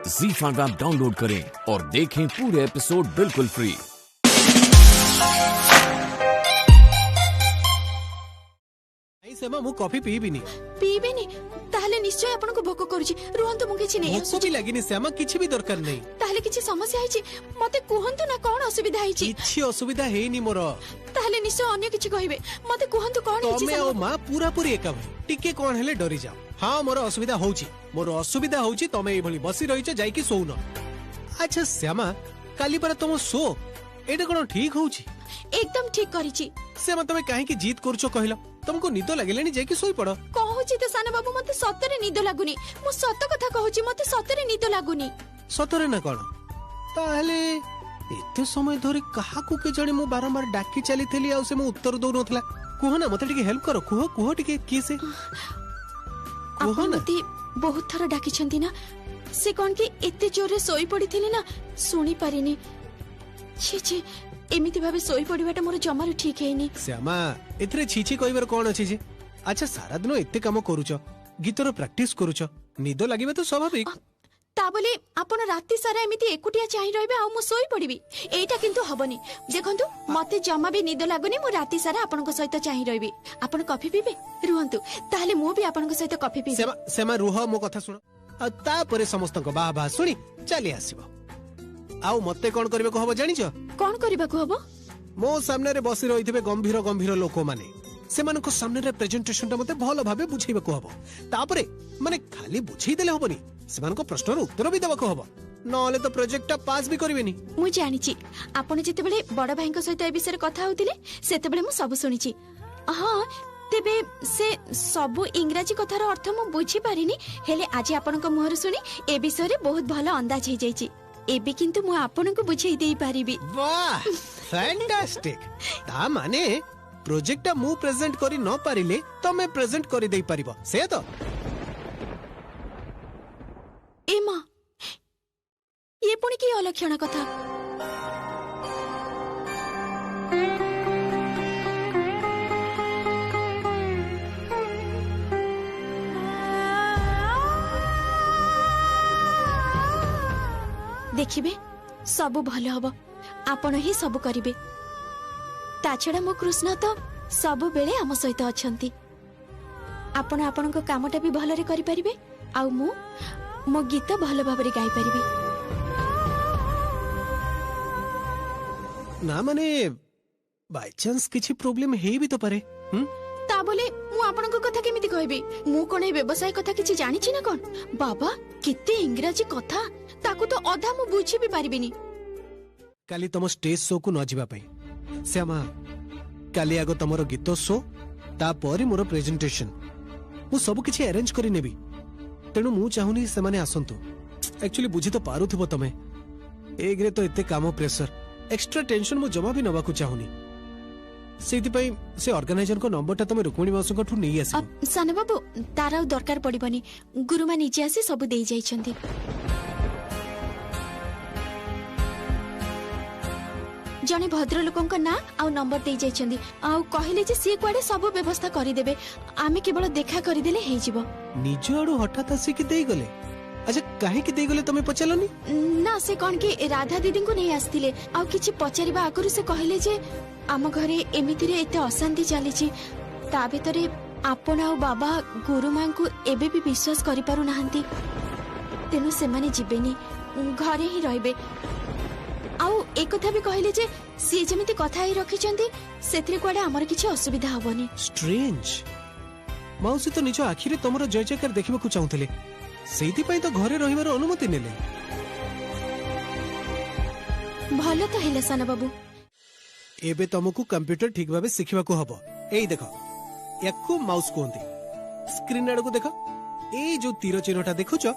ZEE5 app download करें और देखें पूरे एपिसोड बिल्कुल फ्री। सेमा मु कॉफी पीबिनी ताहले निश्चय आपन को भोक करूची रुहंतु मु किछि नै भोक भी लागिनी सेमा किछि भी दरकार नै ताहले किछि समस्या आइछि मते कुहंतु ना कोन असुविधा आइछि किछि असुविधा हेनी मोर ताहले निश्चय अन्य किछि कहिबे मते कुहंतु कोन आइछि तमे ओ मां पूरा पूरी एका टिके कोन हेले डरी जाओ हां मोर असुविधा होउची तमे ए भली बसी रहिछ जाई कि सोउन अच्छा श्यामा काली पर तुम सो एटा कोन ठीक होउची एकदम ठीक करिछि श्यामा तमे काहे की जीत करछो कहिलो तुमको निद लागलेनी जाई कि सोई पड़ो कहूची त साना बाबू मते सतरे निद लागुनी मु सत कथा कहूची मते सतरे निद लागुनी सतरे ना कोन ताहले एते समय धरि कहा को के जणी मु बारंबार डाकी चली थली आ से मु उत्तर दउ नथला कोह ना मते टिके हेल्प करो कोह टिके की से कोह ना बहुत थरा डाकी छंती ना से कोन की एते जोरे सोई पड़ी थली ना सुनी पारिनी छी छी एमिति भाबे सोई पड़िबाटा मोर जमार ठीक हेनी श्यामा एथरे छीछी कहिबर कोन अछि जे अच्छा सारा दिन एते काम करूचो गीतर प्रैक्टिस करूचो निद लागिबे तो स्वाभाविक ता बोले आपण राती सारा एमिति एकुटिया चाहि रहबे आ मु सोई पड़िबी एटा किंतु हबनी देखंतु मते जमा भी निद लागुनी मु राती सारा आपण को सहित चाहि रहबी आपण कॉफी पीबे रुहंतु ताले मु भी आपण को सहित कॉफी पीबे सेमा रुह मो कथा सुन आ ता परे समस्त को बाह सुनी चली आसीबो आउ मते कोन करबे को हबो जानि छ कोन करबा को हबो मो सामने रे बसी रहिथिबे गंभीर लोक माने सेमान को सामने रे प्रेजेंटेशन ता मते भलो भाबे बुझाइबा को हबो तापरे माने खाली बुझाई देले हबनी सेमान को प्रश्नर उत्तर भी देबा को हबो नले तो प्रोजेक्ट ता पास भी करबेनी मु जानि छी आपण जेते बेले बड़ भाई को सहित ए विषय कथा होतिले सेते बेले मु सब सुनि छी हां तेबे से सब इंग्रजी कथार अर्थ मु बुझी पारिनी हेले आज आपण को मुहर सुनी ए विषय रे बहुत भलो अंदाज हे जाई छी एबे किंतु मु आपन को बुझाई देई पारिबी वाह फैंटास्टिक ता माने प्रोजेक्ट मु प्रेजेंट करी न पारिले तो मैं प्रेजेंट करी देई पारिबो से तो एमा ये पुणी की अलक्षण कथा देखिबे सब भल हबो आपण ही सब करिवे ता छडा मो कृष्ण तो सब बेले हम सहित अछंती आपण आपण को कामटा भी भल रे करि परिबे आ मो गीत भल भाबरे गाई परिबे ना माने बाय चांस किछि प्रॉब्लम हे भी तो पारे ता बोले मु आपण को कथा केमिति कहबे मु कोन ए व्यवसाय कथा किछि जानि छी ना कोन बाबा किते इंग्रजी कथा ताकू तो अधा मु बुझी भी पारिबिनी काली तम स्टेज शो को न जिबा पई श्यामा काली आगो तमरो गीत शो ता परी मोर प्रेजेंटेशन मु सब किछि अरेंज करि नेबी तेनु मु चाहुनी से माने आसंतु एक्चुअली बुझी तो पारुथिबो तमे एग्रे तो एते काम प्रेशर एक्स्ट्रा टेंशन मु जमा भी नबा को चाहुनी सेति पई से ऑर्गेनाइजर को नंबर ता तमे रुक्मिणी मासु कठु नै आसी साने बाबू तारा दरकार पड़िबनी गुरुमा निजे आसी सब देई जाई छंती जने भद्र लोकंक ना आ नंबर दे जाइछंदी आ कहले जे सी कुआडे सब व्यवस्था करि देबे आमे केवल देखा करि देले हे जिवो निजो आडू हठात आसी कि देई गले अच्छा काहे कि देई गले तमे पचलनी ना से कोन के राधा दीदी को नै आस्तिले आ किछि पचारिबा आकरु से कहले जे आम घरे एमिति रे एते अशांति चली छी ता भितरे आपण आ बाबा गुरुमा को एबे भी विश्वास करि पारु नाहंती तेनु से माने जिबेनी घरे ही रहबे आउ एक कथा भी कहले जे सी जेमिति कथा ही रखी चंदी सेत्रे कोडे हमर किछि असुविधा होबनी स्ट्रेंज मौसी तो निजो आखिरे तमरो जय जयकार देखिबा को चाहुतले सेति पई तो घरे रहिबार अनुमति नेले भलो तो हेले साना बाबू एबे तुमको कंप्यूटर ठीक भाबे सिखिबा को हबो एई देखो याकू माउस कोंती स्क्रीन आडको देखो ए जो तीर चिन्हटा देखुचो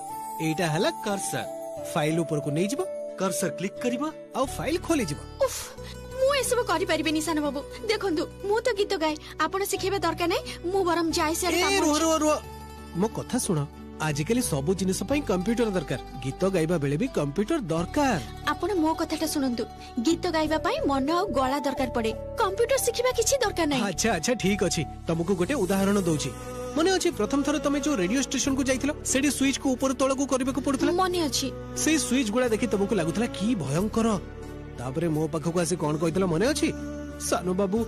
एटा हला कर्सर फाइल ऊपर को नै जिवो कर्सर क्लिक करिबो आ फाइल खोली जिवो उफ मु ए सब करि परिबेनी साना बाबू देखंतु मु तो गीत गाय आपण सिखेबा दरकार नै मु बरम जाय से काम रो मो कथा सुनो आजिकली सब जिनिस पई कंप्यूटर दरकार गीत गाइबा बेले भी कंप्यूटर दरकार आपण मो कथाटा सुनंतु गीत गाइबा पई मन आ गळा दरकार पड़े कंप्यूटर सिखिबा किछि दरकार नै अच्छा अच्छा ठीक अछि तुमको गोटे उदाहरण दउची मने अछि प्रथम थर तमे जो रेडियो स्टेशन को जाइथिलो सेडी स्विच को ऊपर तळ को करबे को पडुथला मने अछि से स्विच गुडा देखि तुमको लागुथला की भयंकर तापरे मो पाख को आसी कोन कहितलो मने अछि सानो बाबू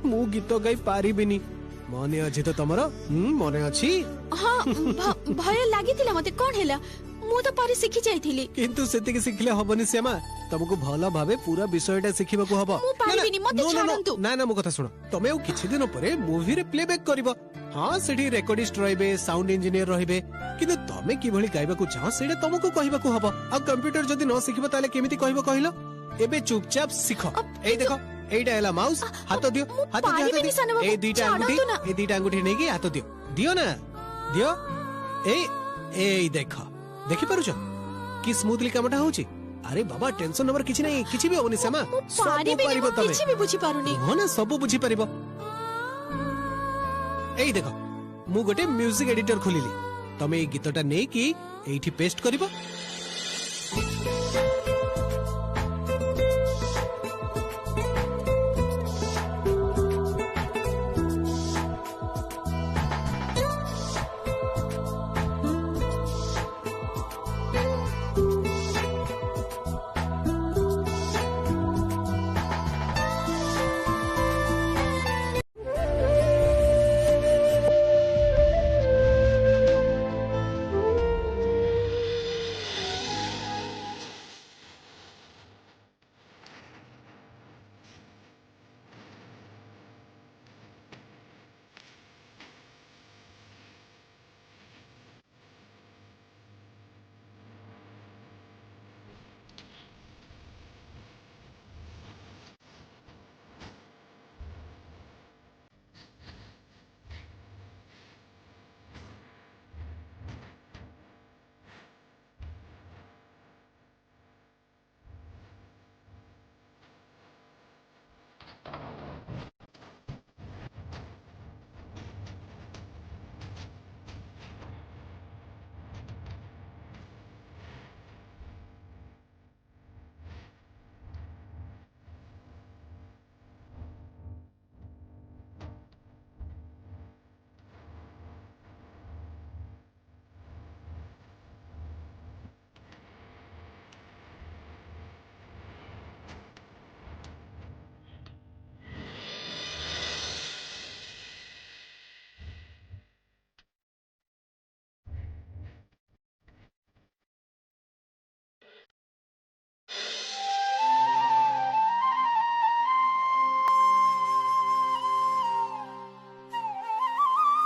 मु गीत गाई पारिबिनी मने अछि तो तमरो मने अछि हाँ भय लागितिला मते कोन हैला मु तो पारी सिखि जाइथिली किंतु सेति के सिखले हबनी श्यामा तुमको भलो भाबे पूरा विषयटा सिखिबा को हबो मु पारिबिनी मते छाडंतु ना ना मो कथा सुनो तमे ओ किछि दिन परे मूवी रे प्लेबैक करबो हां सेठी रेकॉर्डिस्ट रहिबे साउंड इंजीनियर रहिबे किंतु तमे की भली गाइबा को चाहो सेडे तुमको कहिबा को हबो आ कंप्यूटर जदी न सिखिबो ताले केमिति कहबो कहिलो एबे चुपचाप सिखो ए देखो एइटा हैला माउस हाथ दियो ए दीटा अंगूठी नेकी हाथ दियो दियो ना दियो ए देखो देखि पारुछ कि स्मूथली कामटा होची अरे बाबा टेंशन नंबर किछि नहीं किछि भी होनी समा सब पारिबो तमे किछि भी बुझी पारुनी हो ना सब बुझी पारिबो एई देखो मु गोटे म्यूजिक एडिटर खोलिली तमे ए गीतटा नै कि एठी पेस्ट करिवो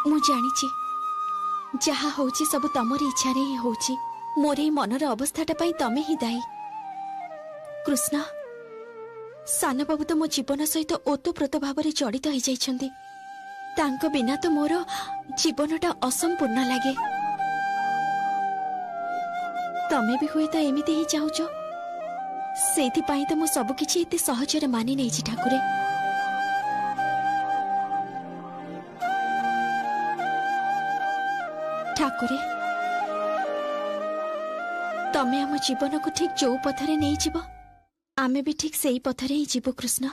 मु जानिछि जहा होछि सब तमरी इच्छा रे ही होछि मोरे मनर अवस्थाटा पई तमे ही दाई कृष्ण सान बाबू तो मो जीवन सहित ओतप्रोत भाव में जड़ित हो जाइछन्ति तांको बिना तो मोर जीवनटा असंपूर्ण लागे तमे भी हुए तो एमिति ही चाहुचो सेति पई तो मो सब किछि एते सहजरे मानि नै छि ठाकुरे ठाकुरे तमे आम जीवन को ठीक जो पथरे नहीं जीव आमे भी ठीक सेही पथरे ही जीव कृष्ण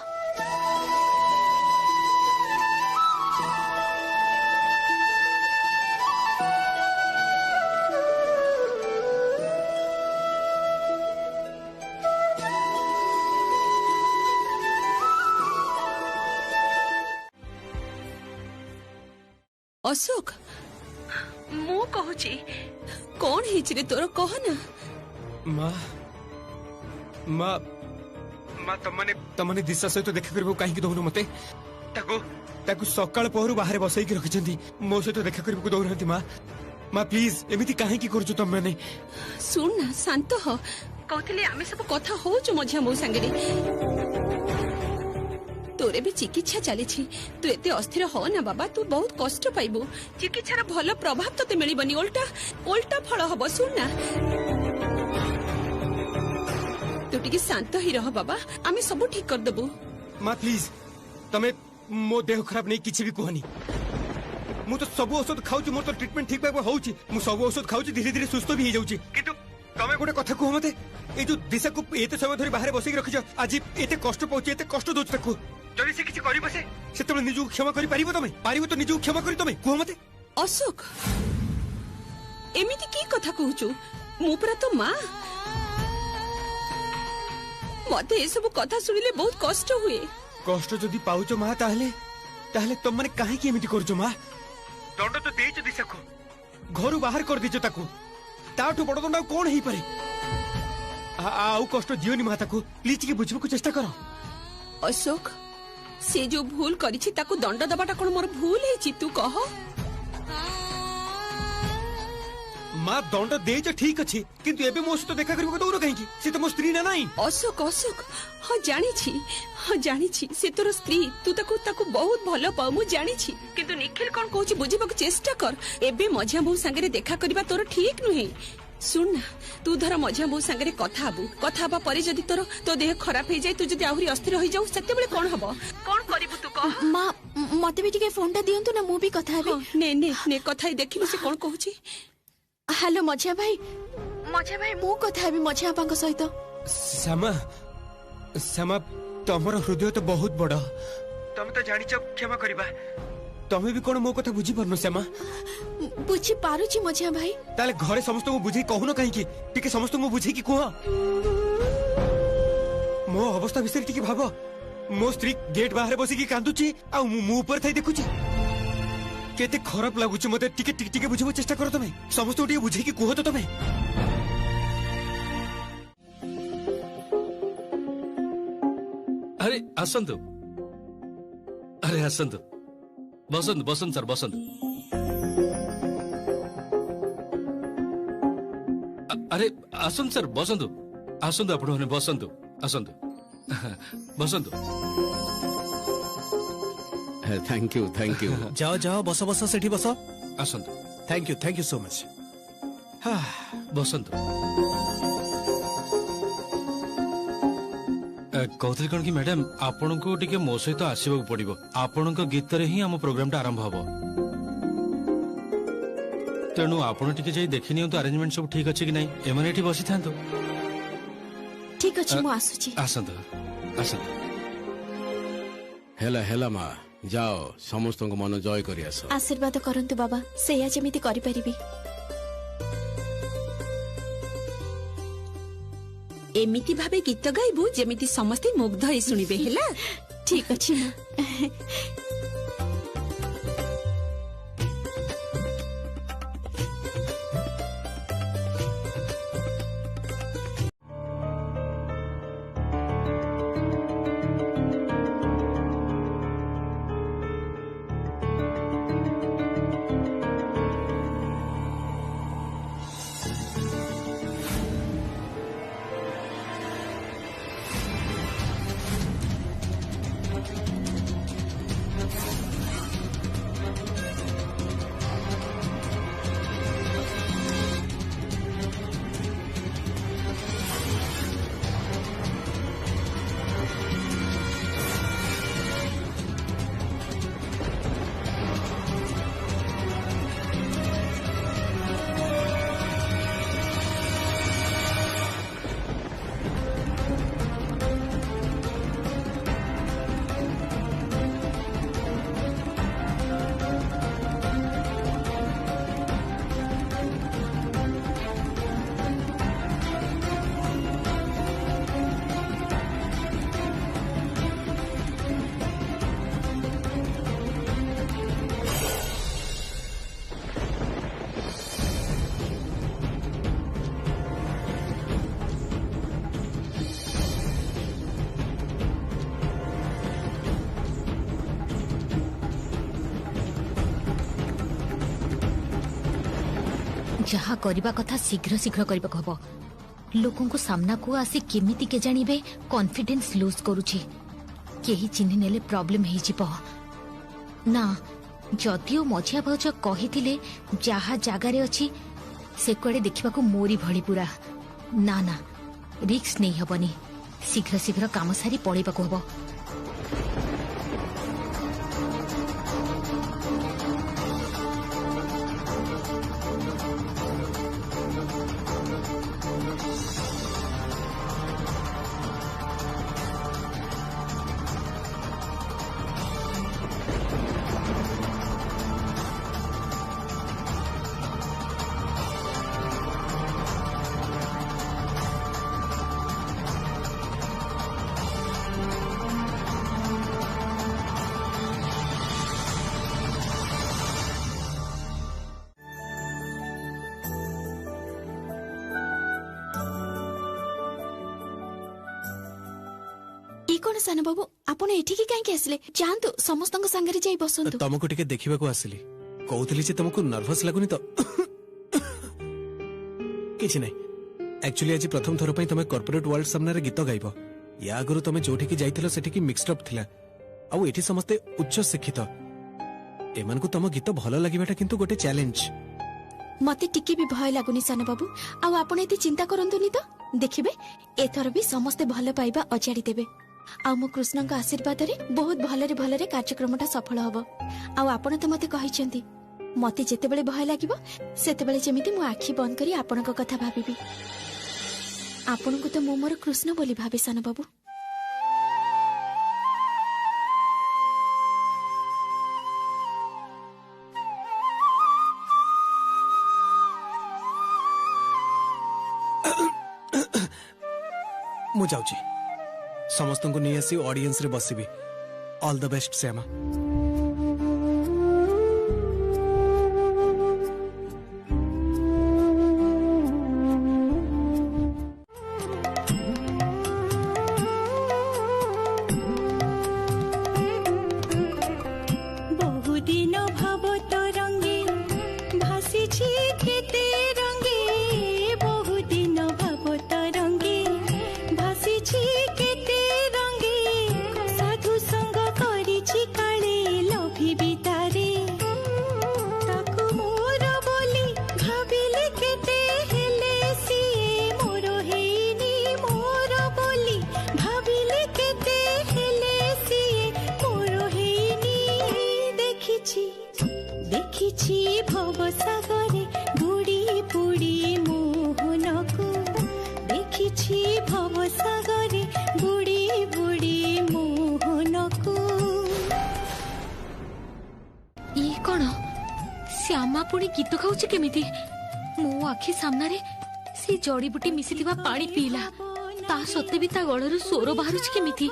अशोक मु कहूची कौन हिच रे तोर कह ना माँ माँ माँ तमने दिशा सहित देखा करबो काहे कि दउनु मते ताकू सकाळ पहरु बाहर बसई के रखिचंती मो सहित देखा करबो को दउरहंती माँ माँ प्लीज एमिति काहे कि करछु तम माने सुन ना शांत हो कहथिले आमे सब कथा होछु मझिया मो संगे तोरे भी चिकित्सा चली तू एते अस्थिर हो ना बाबा तू बहुत कष्ट पाइबू चिकित्सार भल प्रभाव तते मिलबनी उल्टा उल्टा फल हबो सुन ना तू टिके शांत ही रह बाबा आमे सब ठीक कर देबू माँ प्लीज तमे मो देह खराब नहीं किछि भी कहनी मु तो सब औषध खाउची मोर तो ट्रीटमेंट ठीक भाबे होउची मु सब औषध खाउची धीरे धीरे सुस्त भी हो जाउची किंतु तमे गोटे कथा कह मते ए जो दिशा को एते समय धरि बाहर बसई रखिछ आज एते कष्ट पहुची एते कष्ट दोच ताकू जदि से किछि करिबो से तबे निजु क्षमा करि पारिबो तमे पारिबो तो निजु क्षमा करि तमे कह मते ଅଶୋକ ଏମିତି କି କଥା କହୁଛୁ? ମୁଁ ପରା ତ ମା। ମତେ ଏସବୁ କଥା ଶୁଣିଲେ ବହୁତ କଷ୍ଟ ହୁଏ। କଷ୍ଟ ଯଦି ପାଉଛ ମା ତାହେଲେ ତମମାନେ କାହିଁକି ଏମିତି କରୁଛ ମା? ଦଣ୍ଡ ତ ଦେଇଛ ଦିଶାକୁ, ଘରୁ ବାହାର କରିଦେଇଛ ତାକୁ, ତାଠୁ ବଡ ଦଣ୍ଡ ଆଉ କଣ ହେଇପାରେ? ଆଉ କଷ୍ଟ ଦିଅନି ମା ତାକୁ, ପ୍ଲିଜ ଟିକେ ବୁଝିବାକୁ ଚେଷ୍ଟା କର। ଅଶୋକ ସେ ଯୋଉ ଭୁଲ କରିଛି ତାକୁ ଦଣ୍ଡ ଦବାଟା କଣ ମୋର ଭୁଲ ହେଇଛି ତୁ କହ? ମା ଦଣ୍ଡ ଦେଇଛ ଠିକ ଅଛି, କିନ୍ତୁ ଏବେ ମୋ ସହିତ ଦେଖା କରିବାକୁ ଦଉନ କାହିଁକି? ସେ ତ ମୋ ସ୍ତ୍ରୀ ନା ନାଇଁ? ଅଶୋକ ଅଶୋକ ହଁ ଜାଣିଛି ସେ ତୋର ସ୍ତ୍ରୀ, ତୁ ତାକୁ ବହୁତ ଭଲ ପାଉ, ମୁଁ ଜାଣିଛି। କିନ୍ତୁ ନିଖିଲ କଣ କହୁଛି ବୁଝିବାକୁ ଚେଷ୍ଟା କର। ଏବେ ମଝିଆ ବୋଉ ସାଙ୍ଗରେ ଦେଖା କରିବା ତୋର ଠିକ ନୁହେଁ। ଶୁଣ ନା, ତୁ ଧର ମଝିଆ ବୋଉ ସାଙ୍ଗରେ କଥା ହବା ପରେ ଯଦି ତୋ ଦେହ ଖରାପ ହେଇଯାଏ, ତୁ ଯଦି ଆହୁରି ଅସ୍ଥିର ହେଇଯାଉ, ସେତେବେଳେ କଣ ହବ? କଣ କରିବୁ ତୁ କହ? ମା ମତେ ବି ଟିକେ ଫୋନଟା ଦିଅନ୍ତୁ ନା, ମୁଁ ବି କଥା ହେବି। ନେ କଥା ହେଇ ଦେଖିଲୁ ସେ କଣ କହୁଛି। ହ୍ୟାଲୋ ମଝିଆ ଭାଇ, ମୁଁ କଥା ହେବି ମଝିଆ ବାପାଙ୍କ ସହିତ। ଶ୍ୟାମା ତମର ହୃଦୟ ତ ବହୁତ ବଡ, ତମେ ତ ଜାଣିଛ କ୍ଷମା କରିବା। ତମେ ବି କଣ ମୋ କଥା ବୁଝିପାରୁନ ଶ୍ୟାମା? ବୁଝି ପାରୁଛି ମଝିଆ ଭାଇ। ତାହେଲେ ଘରେ ସମସ୍ତଙ୍କୁ ବୁଝେଇ କହୁନ କାହିଁକି? ଟିକେ ସମସ୍ତଙ୍କୁ ବୁଝେଇକି କୁହ। ମୋ ଅବସ୍ଥା ବିଷୟରେ ଟିକେ ଭାବ। ମୋ ସ୍ତ୍ରୀ ଗେଟ୍ ବାହାରେ ବସିକି କାନ୍ଦୁଛି, ଆଉ ମୁଁ ଉପରେ ଥାଇ ଦେଖୁଛି। କେତେ ଖରାପ ଲାଗୁଛି ମତେ। ଟିକେ ବୁଝିବାକୁ ଚେଷ୍ଟା କର ତମେ, ସମସ୍ତଙ୍କୁ ଟିକେ ବୁଝେଇକି କୁହ ତ ତମେ। अरे आसंतु, अरे आसंतु, बसंतु बसंतु सर बसंतु। अरे आसंतु सर बसंतु, आसंतु आपण माने बसंतु, आसंतु बसंतु। थैंक यू जाओ बस सेठी बस। आसंतु। Thank you so much. बसंतु कहते कौन कि मैडम आपण को टिके मो सहित आसवाक पड़ो। आपण गीत रे ही आम प्रोग्राम टा आरंभ हम, तेणु आपण टिके जाई देखि नियंतु अरेंजमेंट सब ठीक अछि कि नहीं। एमने एठी बसी थांतो। ठीक अछि, मु आसुची। आसंतु आसंतु। हेला मा जाओ, समस्त को मन जय करी आस। आशीर्वाद करंतु बाबा, सेया जेमिति करि परिबी। एमिति भाबे गीत गाइबू जेमिति समस्ते मुग्ध होई सुनिबे हैला। ठीक अछि ना। जहा करबा कथा शीघ्र शीघ्र करबा हबो। लोकों को सामना को आसी केमिति के जानिबे कॉन्फिडेंस लूज करूची। केही चिन्ह नेले प्रॉब्लम हे जिवो ना। जदियो मझिया भाउज कहिथिले जहा जागा रे अछि से कोडे देखिबा को मोरी भଳି पूरा ना ना रिस्क नहीं हबनी। शीघ्र शीघ्र काम सारी पळिबा को हबो। कौन सान बाबू आपण एठिकी काहे आसले जानतु समस्त संगे जाई बसंतु तुमको टिके देखिबाको आसिली कहउतली जे तुमको नर्वस लागुनी तो किछि नै एक्चुअली आज प्रथम थर पई तमे कॉर्पोरेट वर्ल्ड सामने रे गीत गाइबो या आगरु तमे जोठी की जाइथिलो सेठी की मिक्स्ड अप थिला आउ एठी समस्ते उच्च शिक्षित एमान को तम गीत भलो लागिबाटा किंतु गोटे चैलेंज मते टिके भी भय लागुनी सान बाबू आ आपण एते चिंता करंतुनी तो देखिबे एथर भी समस्ते भलो पाइबा अजाड़ी देबे आ मो कृष्ण का आशीर्वाद रे बहुत भलरे कार्यक्रमटा सफल हबो आ आपण तो मते कहिसेंती मते जेते बेले भय लागिबो सेते बेले जेमिति मो आखी बंद करी आपण को कथा भाबिबी आपण को तो मो मोर कृष्ण बोली भाबे सान बाबू मु जाउची समस्त को नहीं आसी ऑडियंस रे बसिबी all the best Shyama Shyama पुणी गीत खाऊची केमिति मो आखि सामने से जड़ीबुटी मिसिथिबा पानी पीला ता सत्ते भी ता गळरू स्वर बाहरुची केमिति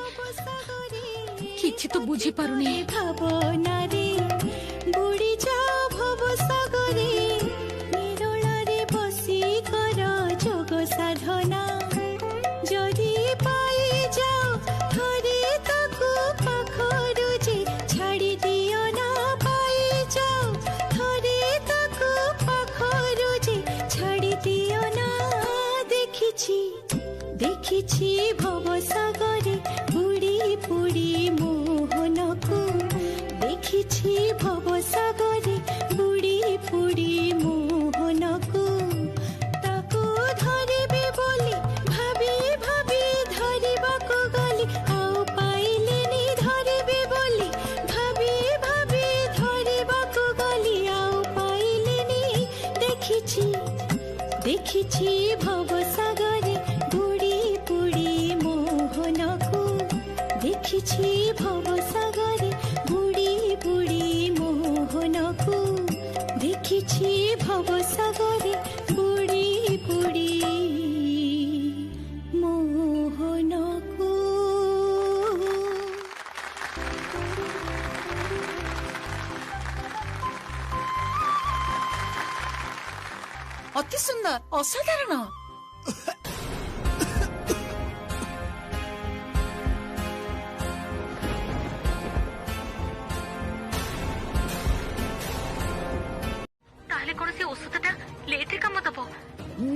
किछि तो बुझी पारुनी भावना रे बुड़ी जाओ भव सागरे निरोला रे बसी कर जोग साधना जदी पाई जाओ थरे ताकू पाखरु जे छाड़ी दियो ना पाई जाओ थरे ताकू पाखरु जे छाड़ी दियो ना देखिछि भव सागरे बुड़ी बुड़ी मोहनकू देखिछि भव सागरे बुड़ी बुड़ी मोहनकू ताकू धरिबे बोली भाबी भाबी धरिबाकू गली आउ पाइलेनी धरिबे बोली भाबी भाबी धरिबाकू गली आउ पाइलेनी देखिछि भव सागरे बुड़ी बुड़ी मोहनकू देखिछि भव सागरे बुड़ी बुड़ी मोहनकू देखिछि भव सागरे बुड़ी बुड़ी मोहनकू अति सुंदर असाधारण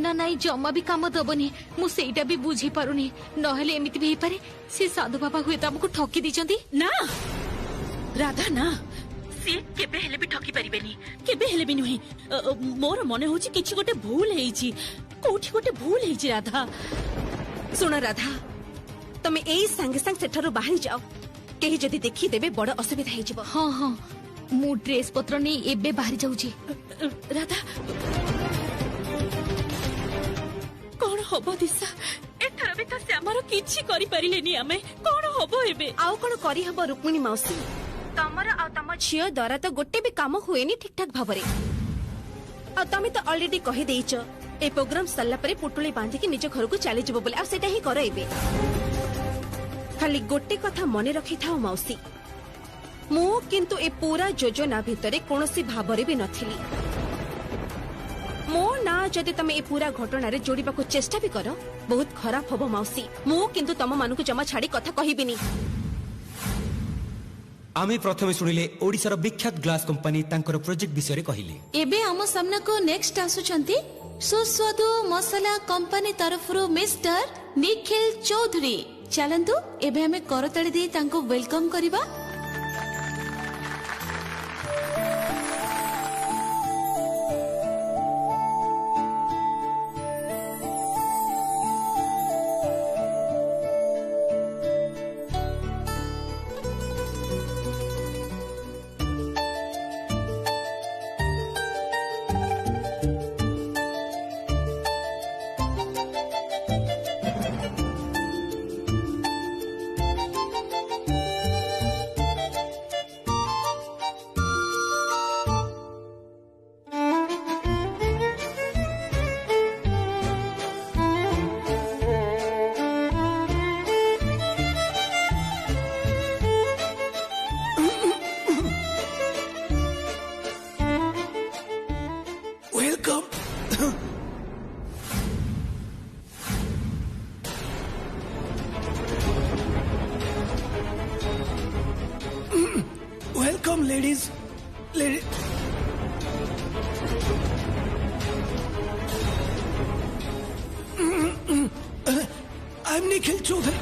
ना नाई जमा भी काम दबनी मु सेटा भी बुझी पारुनी नहले एमिति भी पारे से साधु बाबा हुए त हमको ठकी दिचंती ना राधा ना सी केबे हेले भी ठकी परिबेनी केबे हेले भी नहीं मोर मने होची किछि गोटे भूल हेइची कोठी गोटे भूल हेइची राधा सुन राधा तमे एई संगे संग सेठरो बाहरी जाओ केही जदी देखि देबे बड़ असुविधा हेइजिबो हां हां मु ड्रेस पत्र नै एबे बाहरी जाउची राधा कौन हबो दिशा एथर भी तो श्यामार किछि करि परिलेनी आमे कौन हबो एबे आउ कौन करि हबो रुक्मिणी मौसी तमर आ तम झियो द्वारा तो गोटे भी काम हुएनी ठीक ठाक भाव आ तमे तो ऑलरेडी कहि देइछ ए प्रोग्राम सल्ला परे पुटुली बांधी के निज घर को चली जबो बोले आ सेटा ही कर एबे खाली गोटे कथा मने रखि थाओ मौसी मु किंतु ए पूरा योजना भितरे कोनोसी भाबरे भी नथिली मो ना जदि तमे ए पूरा घटना रे जोड़िबा को चेष्टा भी करो बहुत खराब हबो मौसी मु किंतु तम मानु को जमा छाड़ी कथा कहिबिनी आमे प्रथमे सुनिले ओडिसार विख्यात ग्लास कंपनी तांकर प्रोजेक्ट विषय रे कहिले एबे हम सामना को नेक्स्ट आसुचंती सुस्वादु मसाला कंपनी तरफरु मिस्टर निखिल चौधरी चलंतु एबे हमें करताड़ी दे तांको वेलकम करिबा। Welcome, ladies. I'm Nikhil Chaudhary.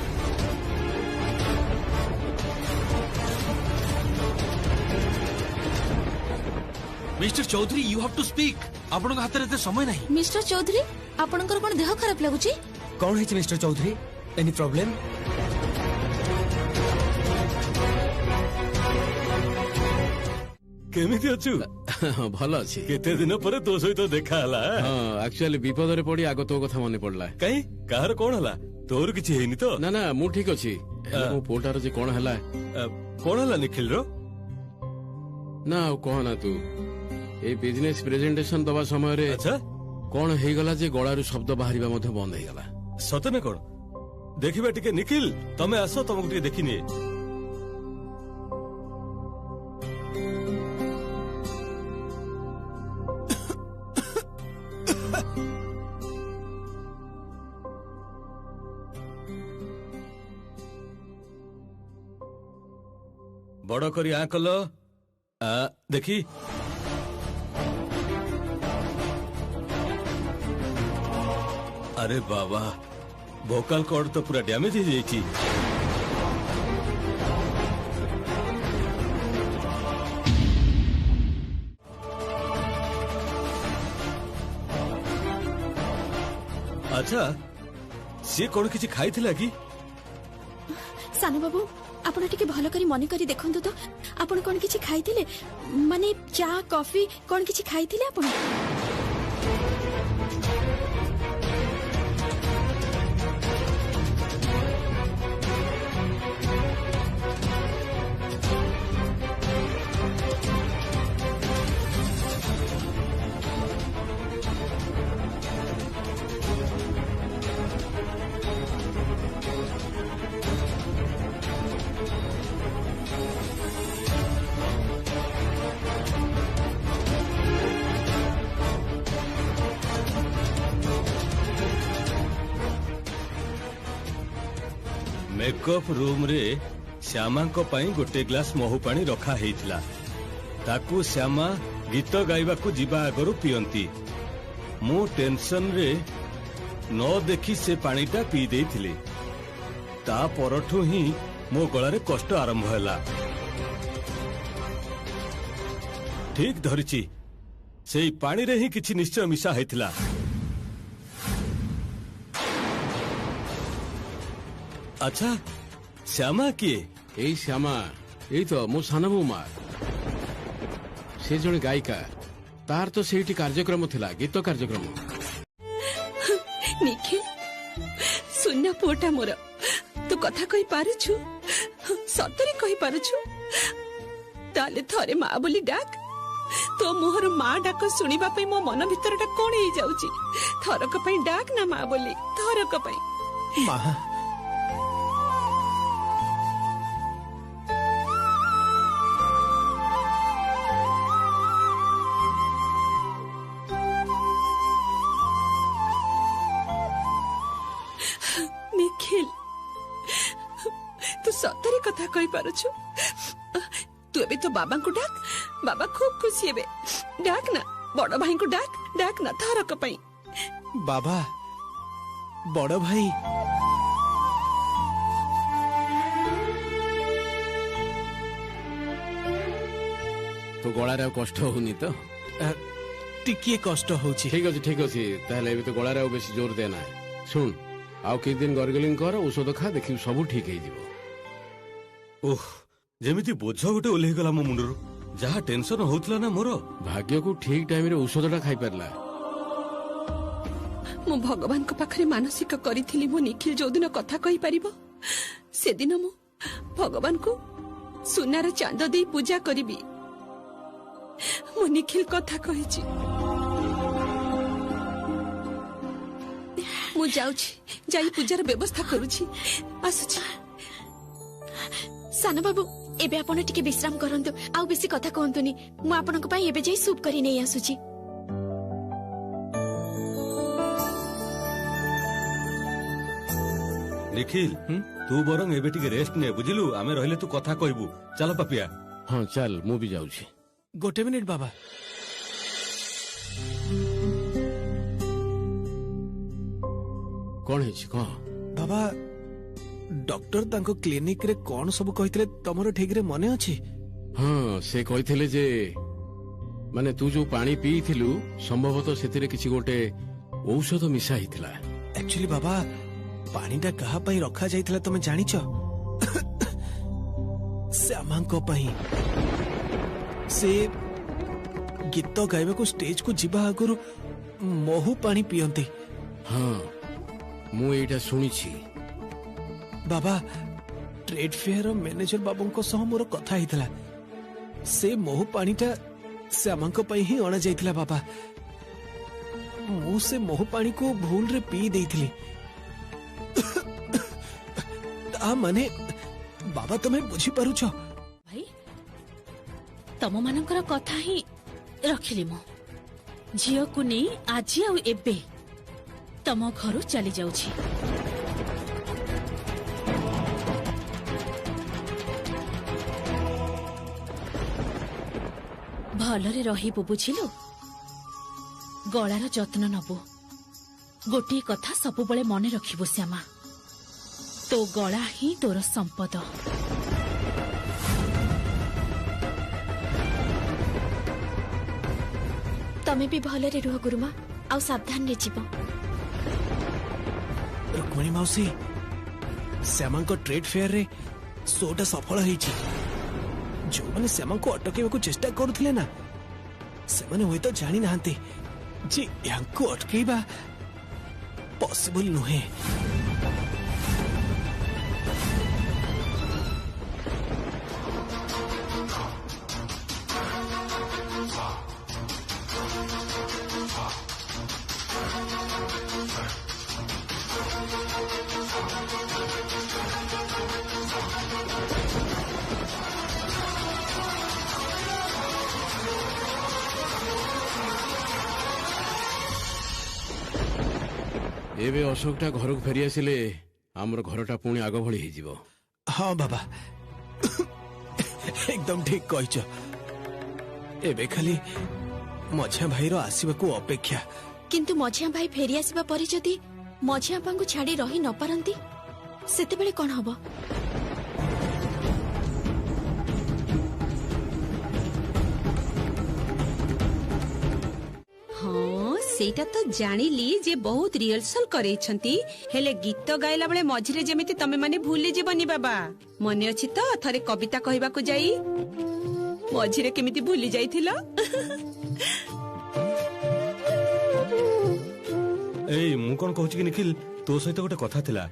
Mister Chaudhary you have to speak आपन हाथ रे समय नहीं। मिस्टर चौधरी आपनकर कोन देह खराब लागुची कौन है मिस्टर चौधरी एनी प्रॉब्लम केमिति अछु भल अछि केते दिन पर तो सहित देखा हला हां एक्चुअली विपद रे पड़ी आगो तो कथा मने पड़ला कहीं काहर कोन हला तोर किछि हेनी तो ना ना मु ठीक अछि मो पोटार जे कोन हला कोन हला निखिल रो ना कोन ना तू ए बिजनेस प्रेजेंटेशन दवा समय रे अच्छा कोन हे गला जे गळारू शब्द बाहरिबा मध्ये बंद हे गला सतने कोन देखिबा टिके निखिल तमे आसो तमको टिके देखिनी बड़ करी आकल देखी अरे बाबा भोकाल कॉर्ड तो पूरा डैमेज हो जाइए अच्छा सी कौन किसी खाई थिला कि सानू बाबू आपण टिके भलो करी मने करी देखंतु तो आपण कोन किछि खाइथिले माने चा कॉफी कोन किछि खाइथिले आपण मेकअप रूम रे श्यामा को पाई गोटे ग्लास महू पानी रखा हेइथिला ताकू श्यामा गीत गाइबा को जीवा आगरु पियंती मु टेंशन रे न देखी से पानीटा पी देइथिले ता परठू ही मो गला रे कष्ट आरंभ होला ठीक धरिची सेई पानी रे ही किछि निश्चय मिसा हेइथिला अच्छा श्यामा किए एई श्यामा एई तो मो सानबो मा से जण गायिका तार तो सेठी कार्यक्रम थिला गीत कार्यक्रम निखिल सुन्ना पोटा मोर तू कथा कहि पारुछु सतरे कहि पारुछु ताले थरे मां बोली डाक तो मोहर मां डाक सुनिबा पई मो मन भितरटा कोन हे जाउची थरक पई डाक ना मां बोली थरक पई मां ନିଖିଲ ତୁ ସତରେ କଥା କହିପାରୁଛୁ ତୁ ଏବେ ତ ବାବାଙ୍କୁ ଡାକ ବାବା ଖୁବ ଖୁସି ହେବେ ଡାକ ନା ବଡ ଭାଇଙ୍କୁ ଡାକ ନା ଥରକ ପାଇଁ ବାବା ବଡ ଭାଇ ତୋ ଗଳାରେ ଆଉ କଷ୍ଟ ହଉନି ତ? ଟିକିଏ କଷ୍ଟ ହଉଛି। ଠିକ ଅଛି ତାହେଲେ ଏବେ ତ ଗଳାରେ ଆଉ ବେଶୀ ଜୋର ଦେନା। ଶୁଣ ଆଉ କିଛି ଦିନ ଗରଗଲିଂ କର ଔଷଧ ଖା ଦେଖିବୁ ସବୁ ଠିକ ହେଇଯିବ। ଓହ ଯେମିତି ବୋଝ ଗୋଟେ ଓହ୍ଲେଇଗଲା ମୋ ମୁଣ୍ଡରୁ ଯାହା ଟେନସନ ହଉଥିଲା ନା ମୋର। ଭାଗ୍ୟକୁ ଠିକ ଟାଇମରେ ଔଷଧଟା ଖାଇପାରିଲା। ମୁଁ ଭଗବାନଙ୍କ ପାଖରେ ମାନସିକ କରିଥିଲି ମୋ ନିଖିଲ ଯୋଉଦିନ କଥା କହିପାରିବ ସେଦିନ ମୁଁ ଭଗବାନଙ୍କୁ ସୁନାର ଚାନ୍ଦ ଦେଇ ପୂଜା କରିବି। ମୋ ନିଖିଲ କଥା କହିଛି ମୁଁ ଯାଉଛି ଯାଇ ପୂଜାର ବ୍ୟବସ୍ଥା କରୁଛି ଆସୁଛି। ସାନ ବାବୁ ଏବେ ଆପଣ ଟିକେ ବିଶ୍ରାମ କରନ୍ତୁ ଆଉ ବେଶୀ କଥା କହନ୍ତୁନି ମୁଁ ଆପଣଙ୍କ ପାଇଁ ଏବେ ଯାଇ ସୁପ୍ କରି ନେଇ ଆସୁଛି। ନିଖିଲ ତୁ ବରଂ ଏବେ ଟିକେ ରେଷ୍ଟ ନେ ବୁଝିଲୁ ଆମେ ରହିଲେ ତୁ କଥା କହିବୁ। ଚାଲ ପାପିଆ। ହଁ ଚାଲ ମୁଁ ବି ଯାଉଛି। ଗୋଟେ ମିନିଟ୍ ବାବା କଣ ହେଇଛି କହ? ବାବା ଡକ୍ଟର ତାଙ୍କ କ୍ଲିନିକ ରେ କଣ ସବୁ କହିଥିଲେ ତମର ଠିକରେ ମନେ ଅଛି? ହଁ ସେ କହିଥିଲେ ଯେ ମାନେ ତୁ ଯୋଉ ପାଣି ପିଇଥିଲୁ ସମ୍ଭବତଃ ସେଥିରେ କିଛି ଗୋଟେ ଔଷଧ ମିଶା ହେଇଥିଲା। ଆକ୍ଚୁଆଲି ବାବା ପାଣିଟା କାହା ପାଇଁ ରଖାଯାଇଥିଲା ତମେ ଜାଣିଛ? ଶ୍ୟାମାଙ୍କ ପାଇଁ। ସେ ଗୀତ ଗାଇବାକୁ ଷ୍ଟେଜକୁ ଯିବା ଆଗରୁ ମହୁ ପାଣି ପିଅନ୍ତି। ହଁ ମୁଁ ଏଇଟା ଶୁଣିଛି। ବାବା ଟ୍ରେଡ୍ ଫେୟାର ମ୍ୟାନେଜର ବାବୁଙ୍କ ସହ ମୋର କଥା ହେଇଥିଲା। ସେ ମହୁ ପାଣିଟା ଶ୍ୟାମାଙ୍କ ପାଇଁ ହିଁ ଅଣାଯାଇଥିଲା। ବାବା ମୁଁ ସେ ମହୁ ପାଣିକୁ ଭୁଲରେ ପିଇ ଦେଇଥିଲି। ତା ମାନେ ବାବା ତମେ ବୁଝିପାରୁଛ? ଭାଇ ତମ ମାନଙ୍କର କଥା ହିଁ ରଖିଲି ମୁଁ ଝିଅକୁ ନେଇ ଆଜି ଆଉ ଏବେ ତମ ଘରୁ ଚାଲି ଯାଉଛି। ଭଲରେ ରହିବୁ ବୁଝିଲୁ। ଗଳାର ଯତ୍ନ ନବୁ। ଗୋଟିଏ କଥା ସବୁବେଳେ ମନେ ରଖିବୁ ଶ୍ୟାମା ତୋ ଗଳା ହିଁ ତୋର ସମ୍ପଦ। ତମେ ବି ଭଲରେ ରୁହ ଗୁରୁମା ଆଉ ସାବଧାନରେ ଯିବ। ରୁକ୍ମିଣୀ ମାଉସୀ ଶ୍ୟାମାଙ୍କ ଟ୍ରେଡ୍ ଫେୟାରରେ ଶୋଟା ସଫଳ ହେଇଛି। ଯୋଉମାନେ ଶ୍ୟାମାଙ୍କୁ ଅଟକେଇବାକୁ ଚେଷ୍ଟା କରୁଥିଲେ ନା ସେମାନେ ହୁଏତ ଜାଣିନାହାନ୍ତି ଯେ ୟାଙ୍କୁ ଅଟକେଇବା ପସିବଲ ନୁହେଁ। ଏବେ ଅଶୋକଟା ଘରକୁ ଫେରି ଆସିଲେ ଆମର ଘରଟା ପୁଣି ଆଗ ଭଳି ହେଇଯିବ। ହଁ ବାବା ଏକଦମ ଠିକ କହିଛ। ଏବେ ଖାଲି ମଝିଆ ଭାଇର ଆସିବାକୁ ଅପେକ୍ଷା। କିନ୍ତୁ ମଝିଆ ଭାଇ ଫେରି ଆସିବା ପରେ ଯଦି ମଝିଆ ବାପାଙ୍କୁ ଛାଡି ରହି ନ ପାରନ୍ତି ସେତେବେଳେ କଣ ହବ? ହଁ ସେଇଟା ତ ଜାଣିଲି ଯେ ବହୁତ ରିହର୍ସାଲ କରେଇଛନ୍ତି ହେଲେ ଗୀତ ଗାଇଲା ବେଳେ ମଝିରେ ଯେମିତି ତମେ ମାନେ ଭୁଲି ଯିବନି ବାବା। ମନେ ଅଛି ତ ଥରେ କବିତା କହିବାକୁ ଯାଇ ମଝିରେ କେମିତି ଭୁଲି ଯାଇଥିଲ? ଏଇ ମୁଁ କଣ କହୁଛି କି ନିଖିଲ ତୋ ସହିତ ଗୋଟେ କଥା ଥିଲା।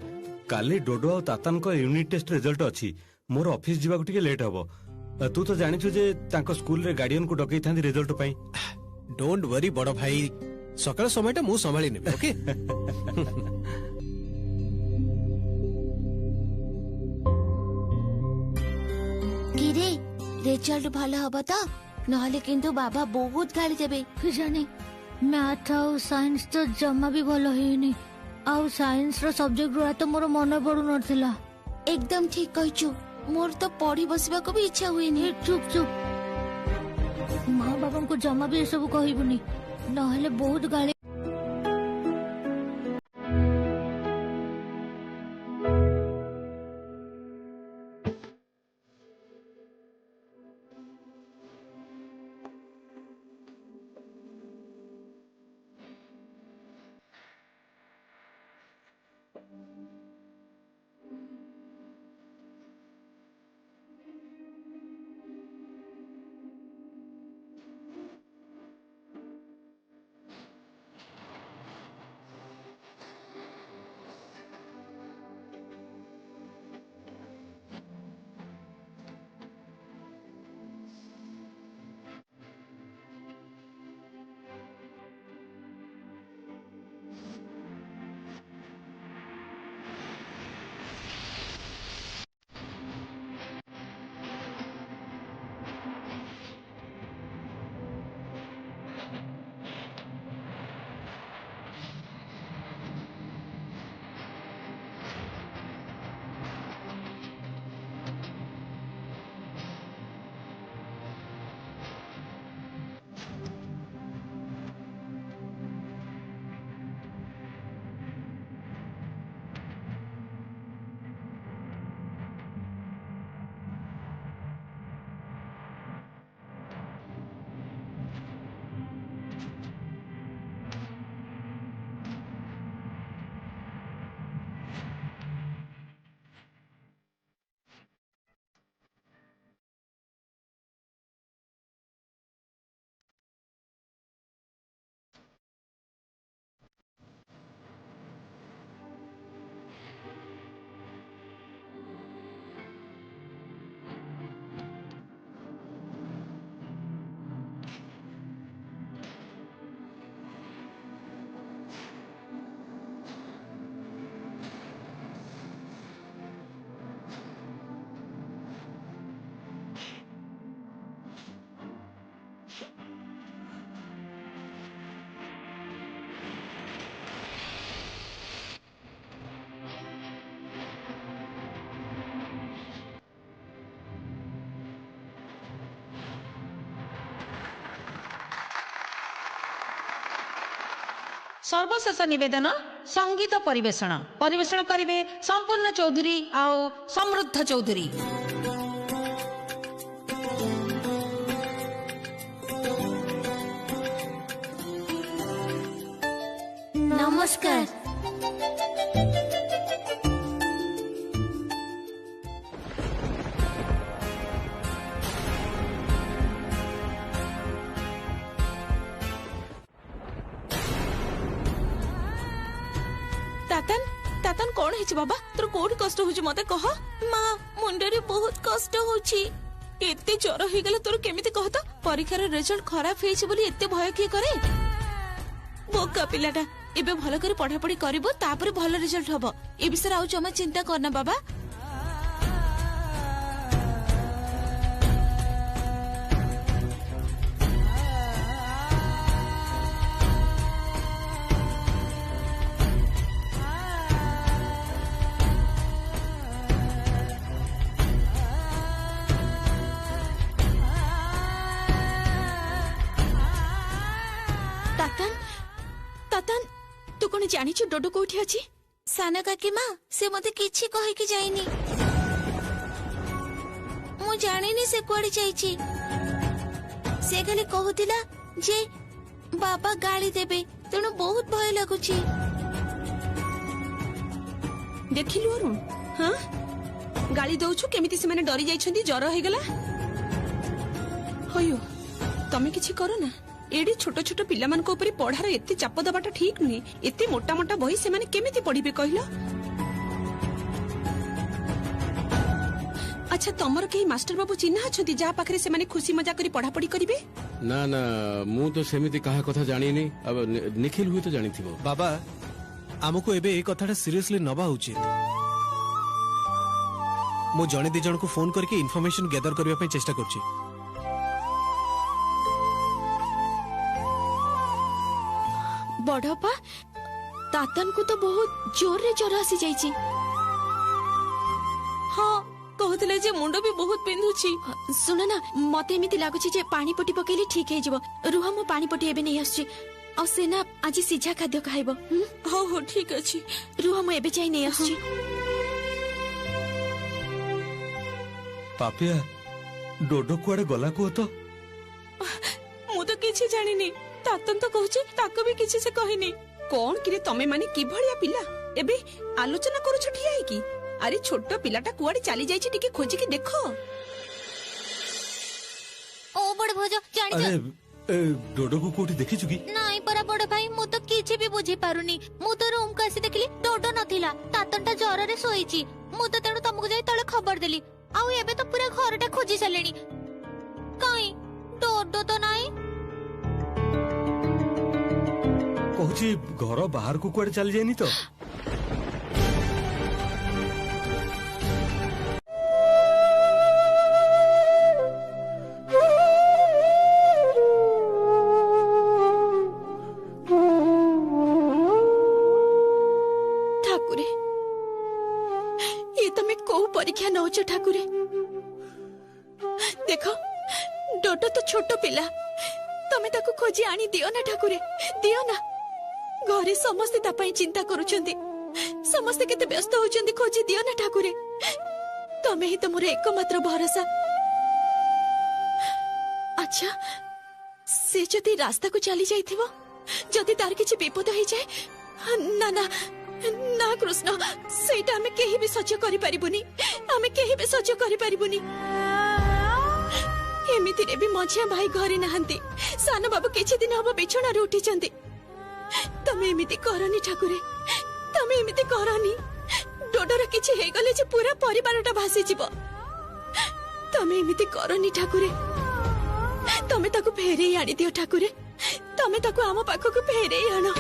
କାଲି ଡୋଡୋ ଆଉ ତାତାନଙ୍କ ୟୁନିଟ୍ ଟେଷ୍ଟ ରେଜଲ୍ଟ ଅଛି। ମୋର ଅଫିସ ଯିବାକୁ ଟିକେ ଲେଟ୍ ହବ। ତୁ ତ ଜାଣିଛୁ ଯେ ତାଙ୍କ ସ୍କୁଲରେ ଗାର୍ଡିଆନକୁ ଡକେଇଥାନ୍ତି ରେଜଲ୍ଟ ପାଇଁ। ଡୋଣ୍ଟ ୱରି ବଡ ଭାଇ ସକାଳ ସମୟଟା ମୁଁ ସମ୍ଭାଳି ନେବି। ଓକେ କିରେ ରେଜଲ୍ଟ ଭଲ ହବ ତ? ନହେଲେ କିନ୍ତୁ ବାବା ବହୁତ ଗାଳି ଦେବେ। ଜାଣେ ମ୍ୟାଥ ଆଉ ସାଇନ୍ସ ତ ଜମା ବି ଭଲ ହେଇନି। आउ साइंस रो सब्जेक्ट रो तो मोर मन पड़ू नथिला। एकदम ठीक कहचु, मोर तो पढ़ी बसबा को भी इच्छा हुएनी। चुप चुप, माँ बाबा को जमा भी सब कहबुनी, नहले बहुत गाली। सर्वशेष निवेदन संगीत परिवेषण परिवेषण करिवे संपूर्ण चौधरी आओ समृद्ध चौधरी। नमस्कार। तातन तातन कौन है बाबा तोर कोड कष्ट होची मते कह। मां मुंडरे बहुत कष्ट होची, एते ज्वर हो गेला तोर केमिति कह तो परीक्षा रे रिजल्ट खराब हेछि बोली एते भय के करे। बोका पिलाटा एबे भलो करे पढ़ा पढ़ी करबो तापर भलो रिजल्ट हबो, ए विषय आउ जमा चिंता करना बाबा। तातन तातन तू कोन जानी छु डोडो कोठी अछि? साना काकी मां से मते किछि कहि कि जाइनी, मु जानिनी से कोडी जाइछि। से खाली कहूतिला जे बाबा गाली देबे तेणु बहुत भय लागुछि। देखिलु अरुण, हां गाली दउछु केमिति से माने डरी जाइछंती ज्वर हो गेला। होयो तमे किछि करो ना, एडी छोट छोट पिला मान को ऊपर पढ़ार एते चाप दबाटा ठीक नुहे। एते मोटा मोटा बही से माने केमिति पढ़िबे कहलो? अच्छा तमर केही मास्टर बाबू चिन्हा अछंती जा पाखरे से माने खुशी मजा करी पढ़ा पढ़ी करिवे? ना ना मु तो सेमिति कहा कथा जानी नहीं। अब निखिल हुए तो जानी थी बाबा हमको एबे ए कथाटा सीरियसली नबा उचित। मु जणे दी जण को फोन करके इन्फॉर्मेशन गैदर करबा पे चेष्टा करछि। बड़पा तातन को तो बहुत जोर रे ज्वर आसी जाइची। हाँ कहते जे मुंड भी बहुत पिंधुची। सुन ना मते एमिति लागुची जे पानी पटी पकेली ठीक हे जिवो। रुह मो पानी पटी एबे नै आछी। आ सेना आज सिझा खाद्य खाइबो। हो हो ठीक अछि। रुह मो एबे जाई नै आछी। पापिया डोडो कुआडे गला को तो मु तो किछि जानिनी। तातन तो कहूची ताको भी किछि से कहिनी। कौन किरे तमे माने कि भलिया पिला एबे आलोचना करू छठिया है की? अरे छोट पिलाटा कुआडे चली जाइछि टिके खोजी के देखो। ओ बड़ भोज जानि अरे डोडो को कोठी देखि चुकी? नाई परा बड़ भाई मु तो किछि भी बुझी पारुनी। मु तो रूम को आसी देखली डोडो नथिला। तातनटा ज्वर रे सोईची। मु तो तेणु तुमको जाई तळे खबर देली। आउ एबे तो पूरा घरटा खोजी सालेनी। काई डोडो तो नाई। कहूची घर बाहर को कुआडे चली जाइनी तो? ठाकुरे ये तमे को परीक्षा नौच ठाकुरे? देखो डोडो तो छोट पिला। तमे ताको खोजी आनी दियो ना ठाकुरे, दियो ना। घरे समस्ते ता पई चिंता करूछंती। समस्ते केते व्यस्त होछंती। खोजी दियो ना ठाकुरे। तमे ही तो मोर एकमात्र भरोसा। अच्छा से जदि रास्ता को चली जाइथिबो, जदि तार किछि विपद होई जाय, ना ना ना कृष्ण सेटा हमें केही भी सह्य करि परिबुनी। हमें केही भी सह्य करि परिबुनी। एमिति रे भी मझिया भाई घरे नहंती। सान बाबू किछि दिन हबो बिछणा रे उठिचंती। तमे एमिति करनी ठाकुरे, तमे एमिति करनी। डोडोर किछि हे गले जे पूरा परिवारटा भासी जिवो। तमे एमिति करनी ठाकुरे। तमे ताको फेरेई आनी दियो ठाकुरे। तमे ताको आम पाखको फेरेई आनो।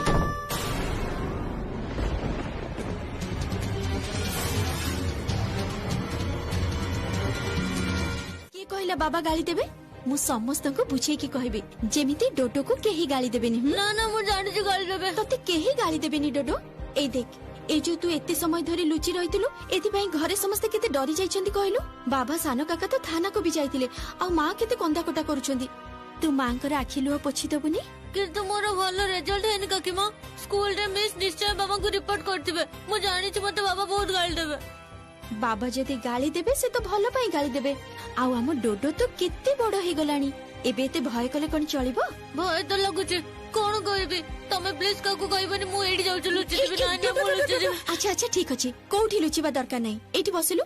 के कहला बाबा गाली देबे? मु समस्त को बुझे की कहबे जेमिति डोडो को केही गाली देबेनी। ना ना मु जानि जे गाली देबे। तते केही गाली देबेनी डोडो। ए देख ए जो तू एते समय धरि लुचि रहितलु एथि पई घरे समस्त केते डरी जाइछंती कहलु। बाबा सानो काका तो थाना को भी जाइतिले आ मां केते कंदा कोटा करूछंती। तू मांकर आखि लुह पोछि दबुनी? किंतु मोर भलो रिजल्ट हेनी काकी मां। स्कूल रे मिस निश्चय बाबा को रिपोर्ट करथिबे। मु जानि छ मते बाबा बहुत गाली देबे। बाबा जदि गाली देबे से तो भलो पई गाली देबे। आउ हम डोडो तो केते बड़ हे गलानी। एबे ते भय कले कोन चलिबो? भय तो लागुचे। कोन कहबे? तमे प्लीज काकू कहबनी मु एडी जाउ छ लुचि देबे ना ना मु लुचि देबे। अच्छा अच्छा ठीक अछि। कोठी लुचिबा दरकार नै। एठी बसिलु।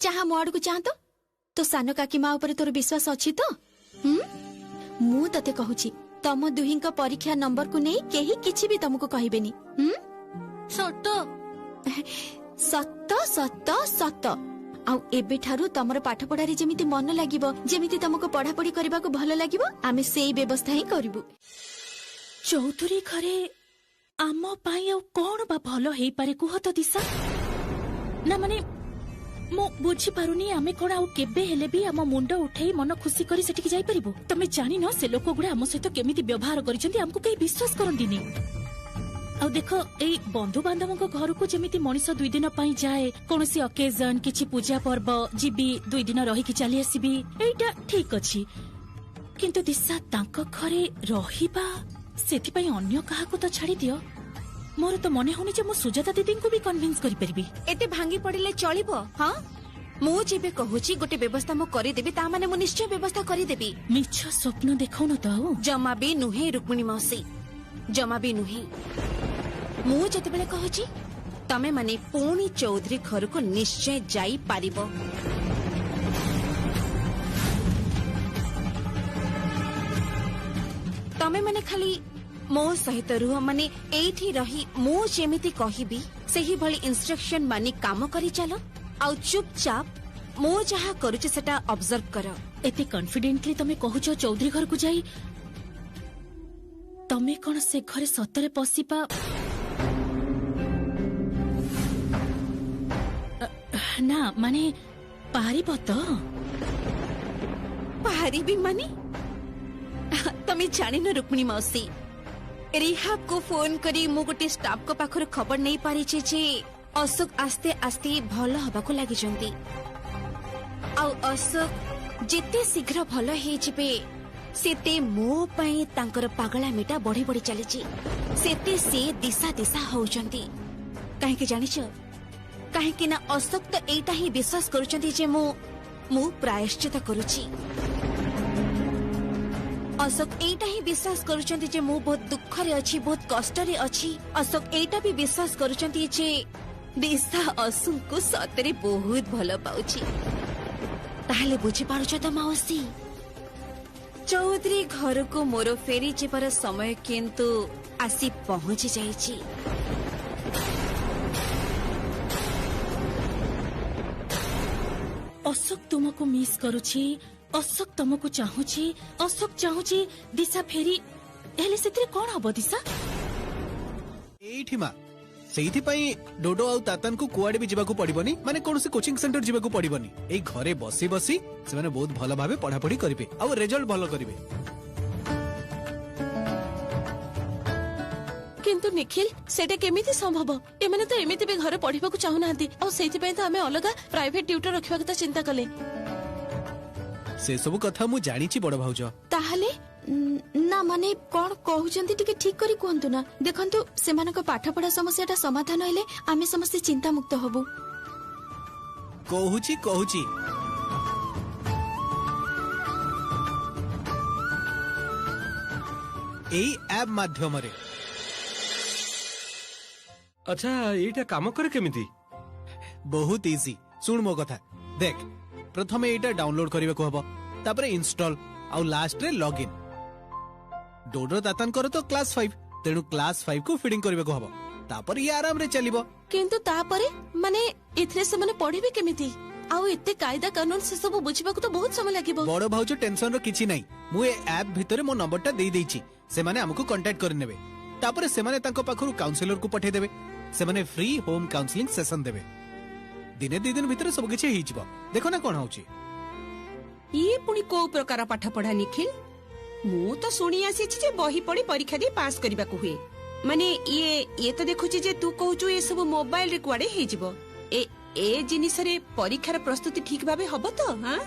चाहा मोड को चाह तो सानो काकी मां ऊपर तोर विश्वास अछि तो? मु तते कहूची तम दुहिंक परीक्षा नंबर को नै केही किछि भी तुमको कहबेनी। सत सत सत सत। आउ एबे ठारू तमर पाठ पढ़ारे जेमिति मन लागिबो, जेमिति तुमको पढ़ा पढ़ी करबा को भलो लागिबो, आमे सेही व्यवस्था ही करिबु। चौधरी घरे आम पाई आ कोन बा भलो हेई पारे कुह तो दिशा। ना माने मो बुझी पारुनी आमे कोन आ केबे हेले भी आम मुंड उठेई मन खुशी करी सेठी जाई परिबो। तमे जानि न से लोक गुडा आम सहित केमिति व्यवहार करिसंती हमको कई विश्वास करंदिनी। आ देखो ए बंधु बांधव घर को जमीती मनीष 2 दिन पाई जाए कोनोसी ओकेजन किछि पूजा पर्व जीबी 2 दिन रही कि चली आसीबी एटा ठीक अछि। किंतु दिशा तांको घरे रहिबा सेति पई अन्य काहा को तो छाड़ी दियो। मोर तो मने होनी जे मो सुजाता दीदी को भी कन्विंस करि परिबी। एते भांगी पड़िले चलिबो? हां मु जेबे कहूची गोटे व्यवस्था मो करि देबी ता माने मो निश्चय व्यवस्था करि देबी। मिछ स्वप्न देखौ न तो जमा भी नुहे रुक्मिणी मौसी, जमा भी नुहे। मु जते बेले कहूची तमे माने पूणी चौधरी घर को निश्चय जाई पारिबो। तमे माने खाली मो सहित रुह माने एठी रही मु जेमिति कहिबी सेही भली इंस्ट्रक्शन मानी काम करी चलो आ चुपचाप मो जहा करूचे सेटा ऑब्जर्व करो। एते कॉन्फिडेंटली तमे कहूचो चौधरी घर को जाई तमे कोन से घरे सतरे पसिपा ना माने पारिबो तो? पारिबी माने तमे जानि न रुक्मिणी मौसी रिहाब को फोन करी मु गोटे स्टाफ को पाखर खबर नहीं पारी जे अशोक आस्ते आस्ते भल हबाको लागि जंती आउ अशोक जिते शीघ्र भल हे जिबे सेते मो पई तांकर पागला मिटा बढ़ी बढ़ी चलीची सेते से दिशा दिशा होउचंती काहे के जानि छ काहे कि ना अशोक तो एटा ही विश्वास करूचंती जे मु प्रायश्चित करूची अशोक एटा ही विश्वास करूचंती जे मु बहुत दुख रे अछि बहुत कष्ट रे अछि अशोक एटा भी विश्वास करूचंती जे दिशा अशोक को सतरे बहुत भल पाउची ताहले बुझी पारुछ त माउसी चौधरी घर को मोर फेरी जीवार समय किंतु आसी पहुंची जाइछि अशोक तुमको मिस करूछि अशोक तुमको चाहूछि अशोक चाहूछि दिशा फेरी हेले सेतिर कोन हबो दिशा एठी मा सेठी पई डोडो आउ तातन को कुआडे भी जिबाकू पड़िबनी माने कोनसे कोचिंग सेंटर जिबाकू पड़िबनी एई घरे बसी बसी से माने बहुत भलो भाबे पढ़ा पढ़ी करिवे आउ रिजल्ट भलो करिवे किंतु निखिल सेटा केमिति संभव एमाने तो एमिति भी घरे पढ़िबा को चाहू नाहंती और सेति पई तो हमें अलगा प्राइवेट ट्यूटर रखिबा कथा चिंता कले से सब कथा मु जानि छि बड़ भाउज ताहले ना माने कोन कहउचंती टिके ठीक करी कोहंतु ना देखंतु सेमानक पाठ पढ़ा समस्याटा समाधान होइले आमे समस्त चिंता मुक्त हबु कहूची कहूची एई ऐप माध्यम रे अच्छा एटा काम करे केमिति बहुत इजी सुन मो कथा देख प्रथमे एटा डाउनलोड करिवे को हबो तापरे इंस्टॉल आउ लास्ट रे लॉगिन डोडो तातन करो तो क्लास 5 तेनु क्लास 5 को फीडिंग करिवे को हबो तापर ये आराम रे चलिबो किंतु तापरे माने इथरे से माने पढ़िबे केमिति आउ एते कायदा कानून से सब बुझिबा को तो बहुत समय लागिबो बड़ भाउजो टेंशन रो किछि नै मु ए ऐप भितरे मो नंबरटा देई देइछि से माने हमको कांटेक्ट कर नेबे तापरे से माने तांको पाखरु काउंसलर को पठे देबे से माने फ्री होम काउंसलिंग सेशन देबे दिने 2 दिन भितरे सब किछि हिजिबो देखो ना कोन होउची ये पुनी को प्रकार पाठ पढ़ा निखिल मु तो सुनी आसी जे बही पढ़ी परीक्षा दे पास करबा को हुए माने ये तो देखुची जे तू कहूचु ए सब मोबाइल रे कुआडे हे जिवो ए जिनिस रे परीक्षार प्रस्तुति ठीक भाबे हबो तो हां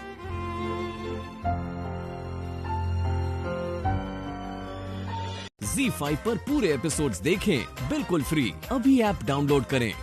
Z5 पर पूरे एपिसोड्स देखें बिल्कुल फ्री अभी ऐप डाउनलोड करें।